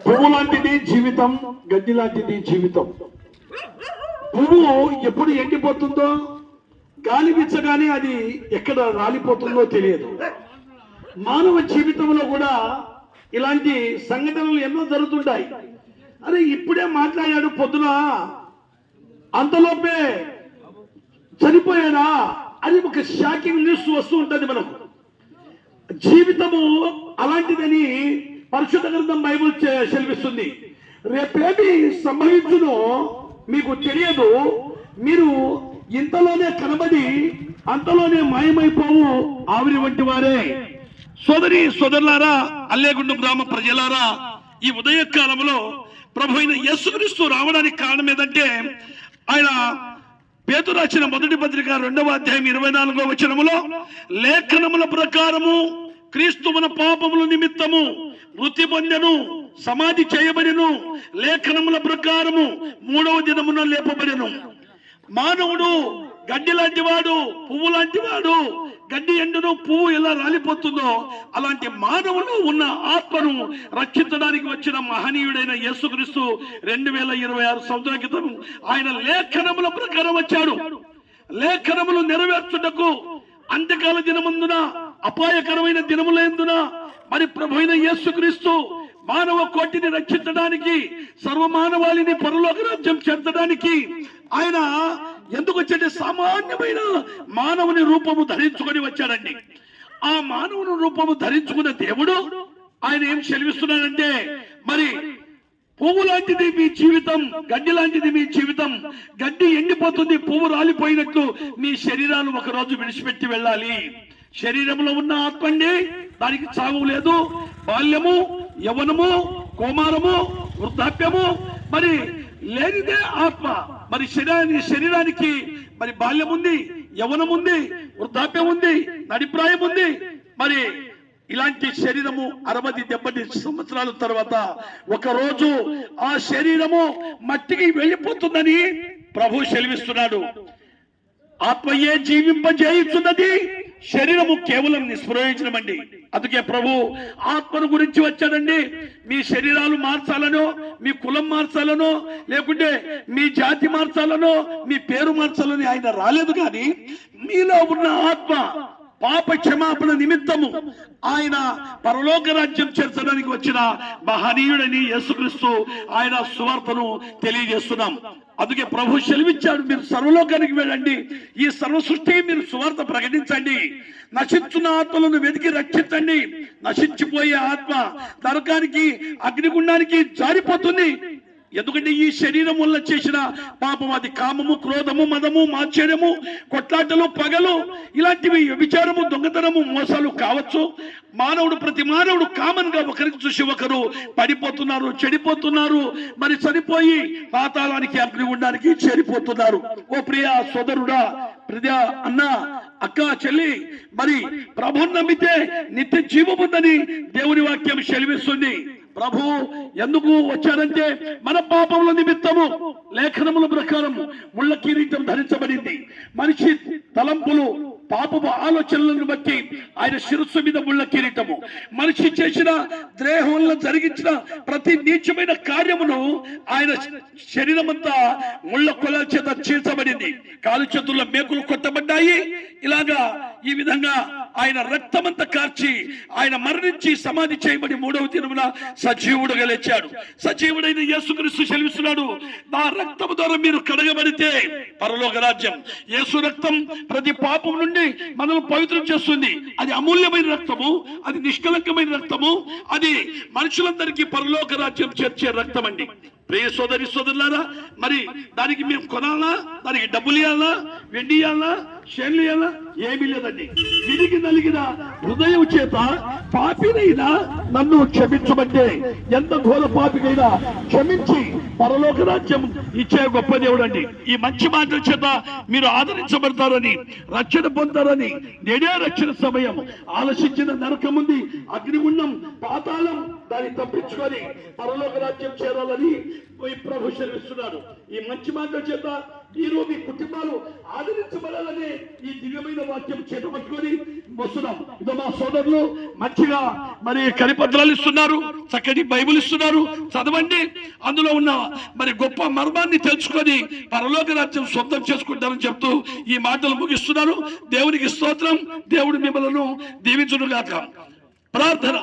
పువ్వు లాంటిది జీవితం, గడ్డి లాంటిది జీవితం. పువ్వు ఎప్పుడు ఎండిపోతుందో, గాలి వీచగానే అది ఎక్కడ రాలిపోతుందో తెలియదు. మానవ జీవితంలో కూడా ఇలాంటి సంఘటనలు ఎన్నో జరుగుతుంటాయి. అరే ఇప్పుడే మాట్లాడాడు పొద్దున, అంతలోపే చనిపోయాడా అని ఒక షాకింగ్ న్యూస్ వస్తూ ఉంటుంది మనకు. జీవితము అలాంటిదని పరిశుద్ధ గ్రంథం బైబిల్ సెలవిస్తుంది. రేపేమి సంభవించునో మీకు తెలియదు. మీరు ఇంతలోనే కనబడి అంతలోనే మాయమైపోవు ఆవిరి వంటి వారే. సోదరి సోదరులారా, అల్లేగుండం గ్రామ ప్రజలారా, ఈ ఉదయకాలంలో ప్రభు అయిన యేసుక్రీస్తు రావడానికి కారణం ఏదంటే, ఆయన పేతురు రాసిన మొదటి పత్రిక 2వ అధ్యాయం 24వ వచనములో, లేఖనముల ప్రకారము క్రీస్తు మన పాపముల నిమిత్తము మృతి పొందెను, సమాధి చేయబడెను, లేఖనముల ప్రకారము 3వ దినమున లేపబడెను. మానవుడు గడ్డి లాంటి వాడు, పువ్వు లాంటి వాడు. గడ్డి ఎండును, పువ్వు ఎలా రాలిపోతుందో అలాంటి మానవుడు ఉన్న ఆత్మను రక్షించడానికి వచ్చిన మహనీయుడైన యేసుక్రీస్తు 2026 సంవత్సరాల క్రితం ఆయన లేఖనముల ప్రకారం వచ్చాడు. లేఖనములు నెరవేర్చుటకు అంత్యకాల దినమందున, అపాయకరమైన దినములందున మరి ప్రభు అయిన యేసుక్రీస్తు మానవ కోటిని రక్షించడానికి, సర్వమానవాళిని పరలోక రాజ్యం చేర్చడానికి ఆయన ఎందుకు వచ్చాడు? సామాన్యమైన మానవుని రూపము ధరించుకొని వచ్చాడండి. ఆ మానవుని రూపము ధరించుకున్న దేవుడు ఆయన ఏం సెలవిస్తున్నాడంటే, మరి పువ్వు లాంటిది మీ జీవితం, గడ్డి లాంటిది మీ జీవితం. గడ్డి ఎండిపోతుంది, పువ్వు రాలిపోయినట్లు మీ శరీరాలు ఒకరోజు విడిచిపెట్టి వెళ్ళాలి. శరీరంలో ఉన్న ఆత్మండి, దానికి చావు లేదు. బాల్యము, యవ్వనము, కోమారము, వృద్ధాప్యము మరి లేనిదే ఆత్మ. మరి శరీరానికి మరి బాల్యం ఉంది, యవ్వనం ఉంది, వృద్ధాప్యం ఉంది, నడిప్రాయం ఉంది. మరి ఇలాంటి శరీరము 60-70 సంవత్సరాల తర్వాత ఒకరోజు ఆ శరీరము మట్టికి వెళ్ళిపోతుందని ప్రభు సెలవిస్తున్నాడు. ఆత్మయే జీవింపజేయుచున్నది, శరీరము కేవలం నిష్ప్రయోజనమండి. అందుకే ప్రభు ఆత్మను గురించి వచ్చాడండి. మీ శరీరాలు మార్చాలనో, మీ కులం మార్చాలనో, లేకుంటే మీ జాతి మార్చాలనో, మీ పేరు మార్చాలని ఆయన రాలేదు. కానీ మీలో ఉన్న ఆత్మ పాప క్షమాపణ నిమిత్తము ఆయన పరలోక రాజ్యం చేర్చడానికి వచ్చిన మహనీయుడని యేసుక్రీస్తు ఆయన సువార్తను తెలియజేస్తున్నాం. అందుకే ప్రభు సెలవిచ్చాడు, మీరు సర్వలోకానికి వెళ్ళండి, ఈ సర్వ సృష్టికి మీరు సువార్త ప్రకటించండి, నశించున్న ఆత్మలను వెతికి రక్షించండి. నశించిపోయే ఆత్మ నరకానికి, అగ్నిగుండానికి జారిపోతుంది. ఎందుకంటే ఈ శరీరం వల్ల చేసిన పాపం, అది కామము, క్రోధము, మదము, మాత్సర్యము, కొట్లాటలు, పగలు, ఇలాంటివి, వ్యభిచారము, దొంగతనము, మోసాలు కావచ్చు. ప్రతి మానవుడు కామన్ గా ఒకరికి చూసి ఒకరు పడిపోతున్నారు, చెడిపోతున్నారు. మరి చనిపోయి పాతాళానికి, అగ్నిగుండానికి చేరిపోతున్నారు. ఓ ప్రియ సోదరుడా, ప్రియ అన్న, అక్క, చెల్లి, మరి ప్రభువుని నమ్మితే నిత్య జీవముందని దేవుని వాక్యం సెలవిస్తుంది. ప్రభు ఎందుకు వచ్చాడంటే, మన పాపముల నిమిత్తము లేఖనముల ప్రకారము ముళ్ళ కిరీటం ధరించబడింది. మనిషి తలంపులు, పాపపు ఆలోచనలను బట్టి ఆయన శిరస్సు మీద ముళ్ళ కిరీటము. మనిషి చేసిన ద్రోహం వల్ల జరిగించిన ప్రతి నీచమైన కార్యమును ఆయన శరీరమంతా ముళ్ళ కొల చేత చీల్చబడింది. కాలు చేతుల్లో మేకులు కొట్టబడ్డాయి. ఇలాగా ఈ విధంగా ఆయన రక్తమంతా కార్చి ఆయన మరణించి సమాధి చేయబడి 3వ దినమున సజీవుడుగా లేచాడు. సజీవుడైన యేసుక్రీస్తు సెలవిస్తున్నాడు, నా రక్తము ద్వారా మీరు కడగబడితే పరలోక రాజ్యం. యేసు రక్తం ప్రతి పాపం నుండి మనల్ని పవిత్రం చేస్తుంది. అది అమూల్యమైన రక్తము, అది నిష్కలంకమైన రక్తము, అది మనుషులందరికీ పరలోక రాజ్యం చేర్చే రక్తం అండి. ప్రియ సోదరి సోదరులారా, మరి దానికి మేము కొనాలా? దానికి డబ్బులు ఇవ్వాలా? వెండి ఇవ్వాలా? షేర్లు ఇవ్వాలా? ఏమీ లేదండి. విరిగి నలిగిన హృదయం చేత పాపినైనా నన్ను క్షమించమంటే, ఎంత ఘోర పాపికైనా క్షమించి పరలోక రాజ్యం ఇచ్చే గొప్ప దేవుడు అండి. ఈ మంచి మాటల చేత మీరు ఆదరించబడతారని, రక్షణ పొందుతారని, నేడే రక్షణ సమయం. ఆలోచించిన నరకం ఉంది, అగ్నిగుండం, పాతాళం, దాన్ని తప్పించుకొని పరలోక రాజ్యం చేరాలని ప్రభు సెలవిస్తున్నాడు. ఈ మంచి మాటల చేత మీరు మీ కుటుంబాలు ఆదరించబడాలని ఈ దివ్యమైన వాక్యం చేత పట్టుకొని వస్తున్నాం. ఇదో మా సోదరులు మంచిగా మరి కరిపత్రాలు ఇస్తున్నారు, చక్కటి బైబిల్ ఇస్తున్నారు, చదవండి. అందులో ఉన్న మరి గొప్ప మర్మాన్ని తెలుసుకొని పరలోక రాజ్యం సొంతం చేసుకుంటారని చెప్తూ ఈ మాటలు ముగిస్తున్నారు. దేవునికి స్తోత్రం. దేవుడు మిమ్మల్ని దీవించును గాక. ప్రార్థన.